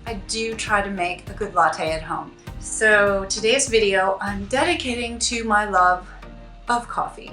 I do try to make a good latte at home. So today's video I'm dedicating to my love of coffee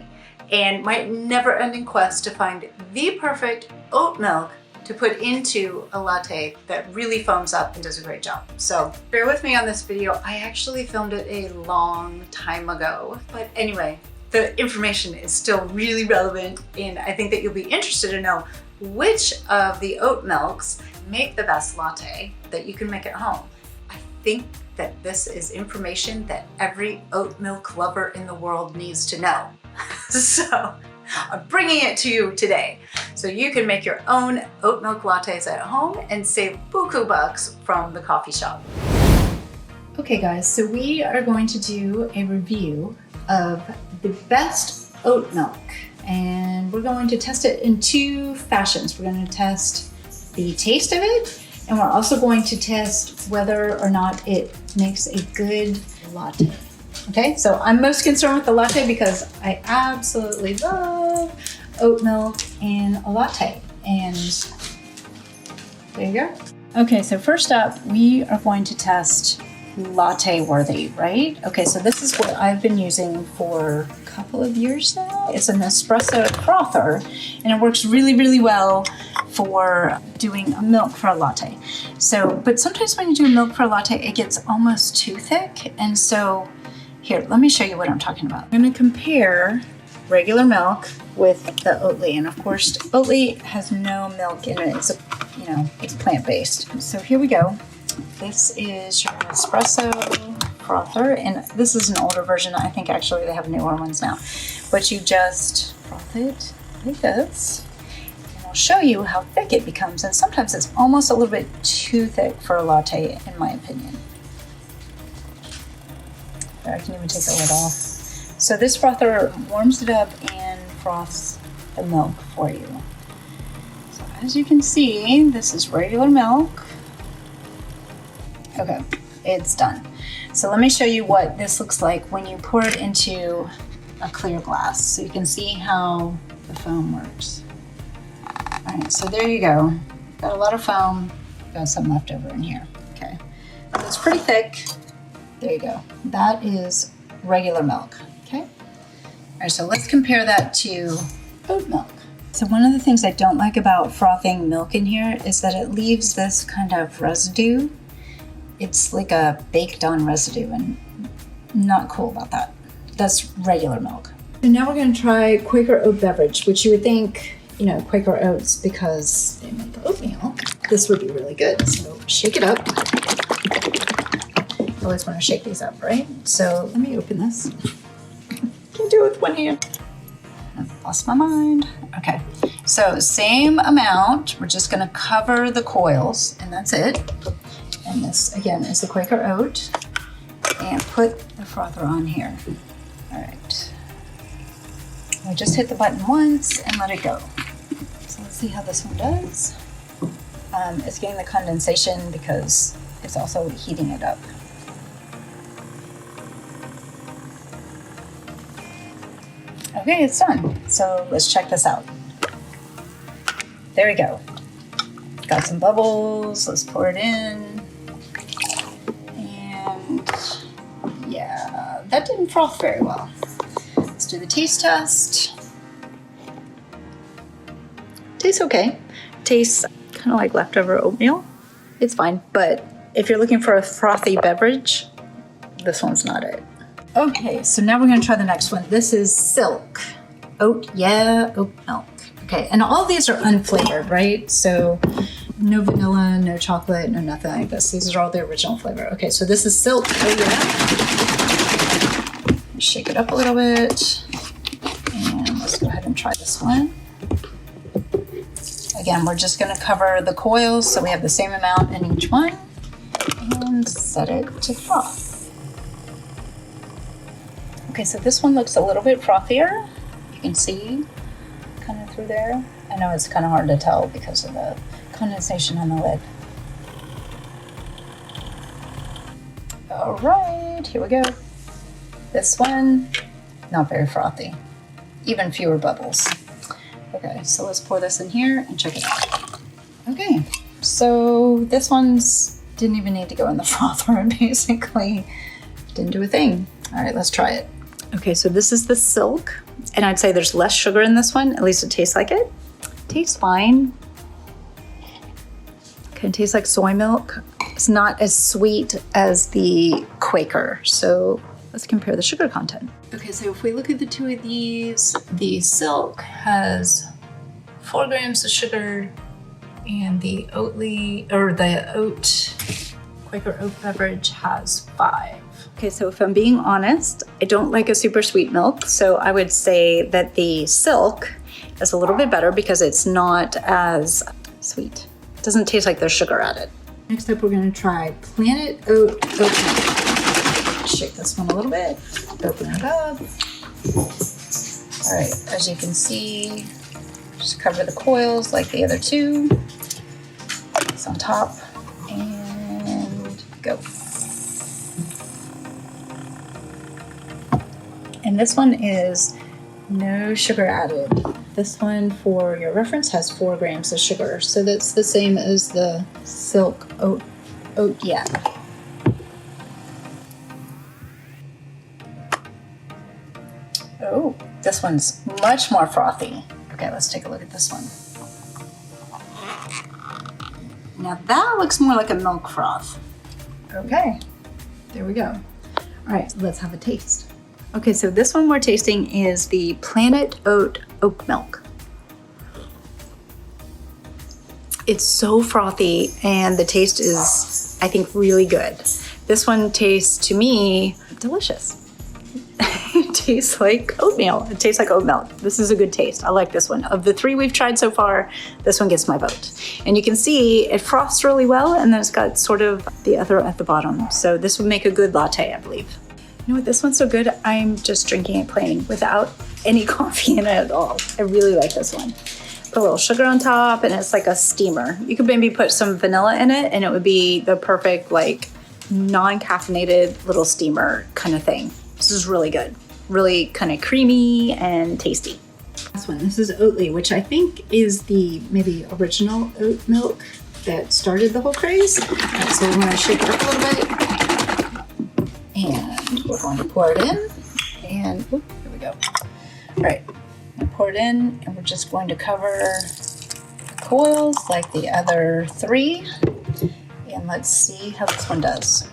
and my never-ending quest to find the perfect oat milk to put into a latte that really foams up and does a great job. So bear with me on this video. I actually filmed it a long time ago, but anyway, the information is still really relevant, and I think that you'll be interested to know which of the oat milks make the best latte that you can make at home. I think that this is information that every oat milk lover in the world needs to know. So I'm bringing it to you today so you can make your own oat milk lattes at home and save buku bucks from the coffee shop. Okay guys, so we are going to do a review of the best oat milk, and we're going to test it in two fashions. We're going to test the taste of it, and we're also going to test whether or not it makes a good latte. Okay, so I'm most concerned with the latte because I absolutely love oat milk in a latte. And there you go. Okay, so first up, we are going to test latte worthy, right? Okay, so this is what I've been using for a couple of years now. It's an espresso frother, and it works really, really well for doing a milk for a latte. So, but sometimes when you do a milk for a latte, it gets almost too thick. And so here, let me show you what I'm talking about. I'm gonna compare regular milk with the Oat-ly, and of course, Oat-ly has no milk in it. It's it's plant-based. So here we go. This is your espresso frother, and this is an older version. I think actually they have newer ones now. But you just froth it like this, and I'll show you how thick it becomes. And sometimes it's almost a little bit too thick for a latte, in my opinion. I can even take the lid off. So this frother warms it up and froths the milk for you. So as you can see, this is regular milk. Okay, it's done. So let me show you what this looks like when you pour it into a clear glass, so you can see how the foam works. All right, so there you go. Got a lot of foam, got some left over in here. Okay, so it's pretty thick. There you go. That is regular milk, okay? All right, so let's compare that to oat milk. So one of the things I don't like about frothing milk in here is that it leaves this kind of residue. It's like a baked on residue, and not cool about that. That's regular milk. And now we're gonna try Quaker oat beverage, which you would think, Quaker oats, because they make oatmeal, this would be really good. So shake it up. I always want to shake these up, right? So let me open this. Can't do it with one hand. I've lost my mind. Okay, so same amount. We're just gonna cover the coils, and that's it. And this, again, is the Quaker oat. And put the frother on here. All right. I just hit the button once and let it go. So let's see how this one does. It's getting the condensation because it's also heating it up. Okay, it's done. So let's check this out. There we go. Got some bubbles. Let's pour it in. And yeah, that didn't froth very well. Let's do the taste test. Tastes okay. Tastes kind of like leftover oatmeal. It's fine, but if you're looking for a frothy beverage, this one's not it. Okay, so now we're gonna try the next one. This is Silk. Oat milk. Okay, and all these are unflavored, right? So no vanilla, no chocolate, no nothing like this. These are all the original flavor. Okay, so this is Silk. Oh yeah. Shake it up a little bit. And let's go ahead and try this one. Again, we're just gonna cover the coils so we have the same amount in each one. And set it to froth. Okay, so this one looks a little bit frothier. You can see kind of through there. I know it's kind of hard to tell because of the condensation on the lid. All right, here we go. This one, not very frothy, even fewer bubbles. Okay, so let's pour this in here and check it out. Okay, so this one's Didn't even need to go in the frother, basically. Didn't do a thing. All right, let's try it. Okay, so this is the silk, and I'd say there's less sugar in this one. At least it tastes like it. Tastes fine. Kind of tastes like soy milk. It's not as sweet as the Quaker, so let's compare the sugar content. Okay, so if we look at the two of these, the silk has 4 grams of sugar, and the Oat-ly, or the Quaker oat beverage has 5. Okay, so if I'm being honest, I don't like a super sweet milk, so I would say that the silk is a little bit better because it's not as sweet. It doesn't taste like there's sugar added. Next up, we're gonna try Planet Oat-Milk. Shake this one a little bit, open it up. All right, as you can see, just cover the coils like the other two. It's on top, and go. And this one is no sugar added. This one, for your reference, has 4 grams of sugar. So that's the same as the silk oat yeah. Oh, this one's much more frothy. Okay, let's take a look at this one. Now that looks more like a milk froth. Okay, there we go. All right, let's have a taste. Okay, so this one we're tasting is the Planet Oat-Milk. It's so frothy, and the taste is, I think, really good. This one tastes, to me, delicious. It tastes like oatmeal. It tastes like oat milk. This is a good taste. I like this one. Of the 3 we've tried so far, this one gets my vote. And you can see it froths really well, and then it's got sort of the other at the bottom. So this would make a good latte, I believe. You know what, this one's so good, I'm just drinking it plain without any coffee in it at all. I really like this one. Put a little sugar on top, and it's like a steamer. You could maybe put some vanilla in it, and it would be the perfect, like, non-caffeinated little steamer kind of thing. This is really good. Really kind of creamy and tasty. This is Oat-ly, which I think is the maybe original oat milk that started the whole craze. So we're gonna shake it up a little bit. And we're going to pour it in. And here we go. All right, I'm pour it in, and we're just going to cover the coils like the other 3. And let's see how this one does.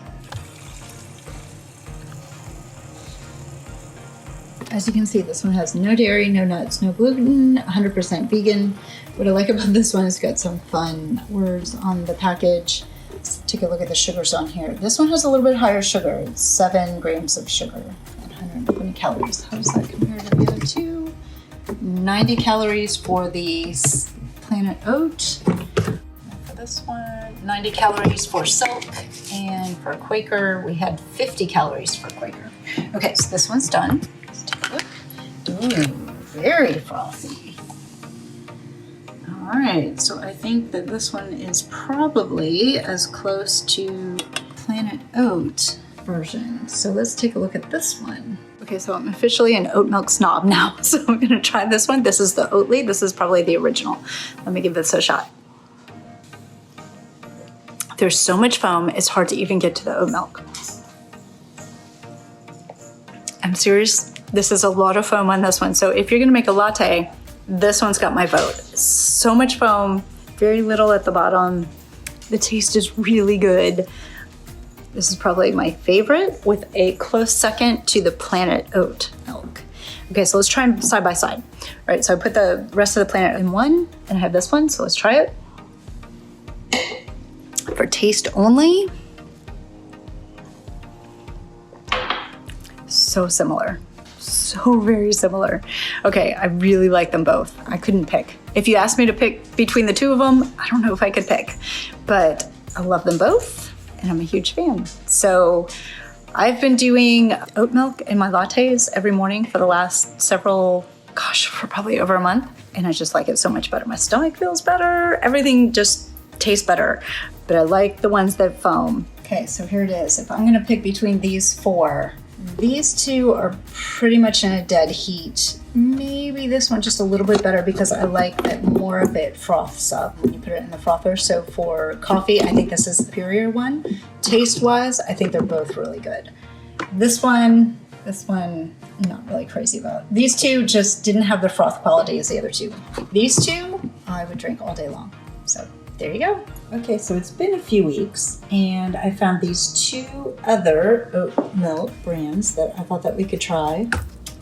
As you can see, this one has no dairy, no nuts, no gluten, 100% vegan. What I like about this one is it's got some fun words on the package. Let's take a look at the sugars on here. This one has a little bit higher sugar. It's 7 grams of sugar and 120 calories. How does that compare to the other 2? 90 calories for the Planet Oat. For this one, 90 calories for Silk. And for Quaker, we had 50 calories for Quaker. Okay, so this one's done. Let's take a look. Ooh, very frothy. All right, so I think that this one is probably as close to Planet Oat version. So let's take a look at this one. Okay, so I'm officially an oat milk snob now, so I'm gonna try this one. This is the Oat-ly. This is probably the original. Let me give this a shot. There's so much foam, it's hard to even get to the oat milk. I'm serious, this is a lot of foam on this one. So if you're gonna make a latte, this one's got my vote. So much foam, very little at the bottom. The taste is really good. This is probably my favorite, with a close second to the Planet Oat-Milk. Okay, so let's try them side by side. All right, so I put the rest of the Planet in one, and I have this one, so let's try it. For taste only, so similar. So very similar. Okay, I really like them both. I couldn't pick. If you asked me to pick between the 2 of them, I don't know if I could pick, but I love them both and I'm a huge fan. So I've been doing oat milk in my lattes every morning for the last for probably over a month. And I just like it so much better. My stomach feels better. Everything just tastes better, but I like the ones that foam. Okay, so here it is. If I'm gonna pick between these 4, These two are pretty much in a dead heat. Maybe this one just a little bit better because I like that more of it froths up when you put it in the frother. So for coffee, I think this is the superior one. Taste-wise, I think they're both really good. This one, not really crazy about. These two just didn't have the froth quality as the other two. These two, I would drink all day long. So there you go. Okay, so it's been a few weeks and I found these two other Oat-Milk brands that I thought that we could try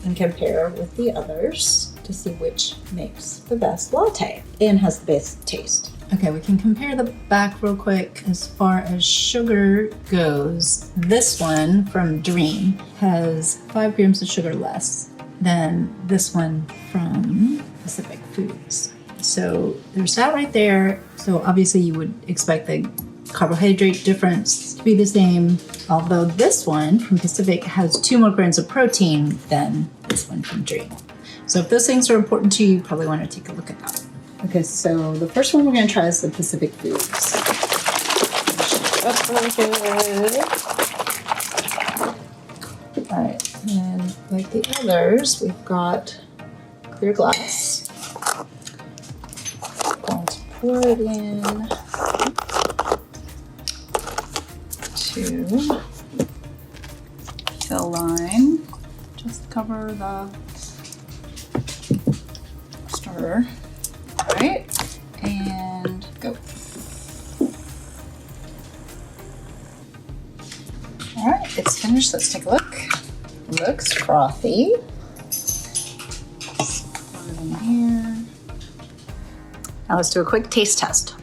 and compare with the others to see which makes the best latte and has the best taste. Okay, we can compare the back real quick. As far as sugar goes, this one from Dream has 5 grams of sugar less than this one from Pacific Foods. So there's that right there. So obviously you would expect the carbohydrate difference to be the same, although this one from Pacific has 2 more grams of protein than this one from Dream. So if those things are important to you, you probably want to take a look at that. Okay, so the first one we're going to try is the Pacific Foods. All right, and like the others, we've got clear glass. Going to pour it in to fill line. Just cover the starter. All right, and go. All right, it's finished. Let's take a look. Looks frothy. Put it in here. Now let's do a quick taste test.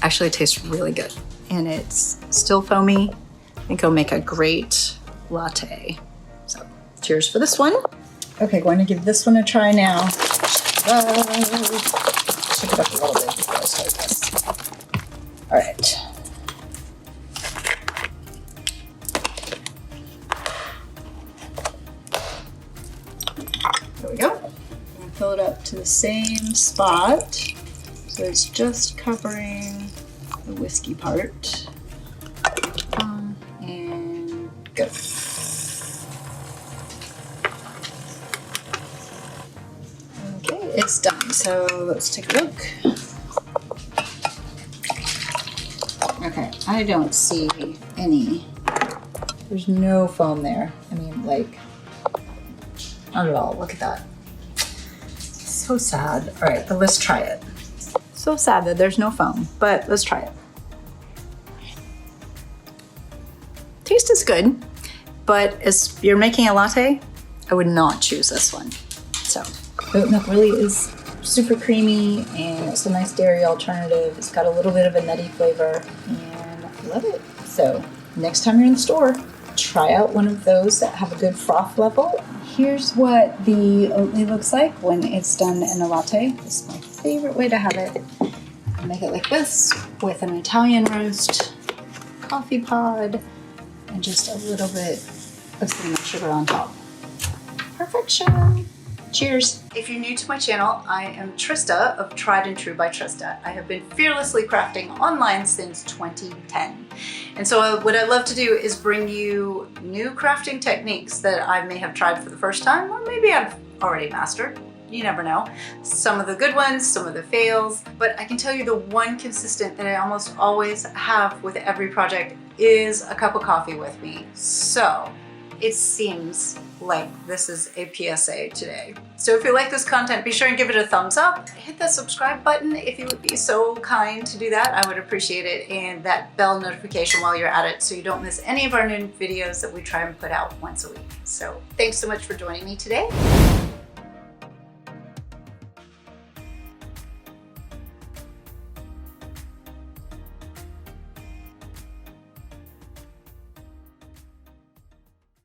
Actually, it tastes really good, and it's still foamy. I think it'll make a great latte. So, cheers for this one. Okay, going to give this one a try now. Shake it up a little bit before I start this. All right. There we go. I'm gonna fill it up to the same spot. So it's just covering the whiskey part. And go. It's done, so let's take a look. Okay, I don't see there's no foam there. I mean, like, not at all. Look at that. So sad. All right, but let's try it. So sad that there's no foam, but let's try it. Taste is good, but as you're making a latte, I would not choose this one. So. Oat-Milk really is super creamy and it's a nice dairy alternative. It's got a little bit of a nutty flavor and I love it. So next time you're in the store, try out one of those that have a good froth level. Here's what the Oat-ly looks like when it's done in a latte. This is my favorite way to have it. I make it like this with an Italian roast, coffee pod, and just a little bit of cinnamon sugar on top. Perfection. Cheers. If you're new to my channel, I am Trista of Tried and True by Trista. I have been fearlessly crafting online since 2010. And so what I love to do is bring you new crafting techniques that I may have tried for the first time, or maybe I've already mastered. You never know. Some of the good ones, some of the fails, but I can tell you the one consistent that I almost always have with every project is a cup of coffee with me. So it seems like this is a PSA today. So if you like this content, be sure and give it a thumbs up. Hit the subscribe button if you would be so kind to do that. I would appreciate it. And that bell notification while you're at it so you don't miss any of our new videos that we try and put out once a week. So thanks so much for joining me today.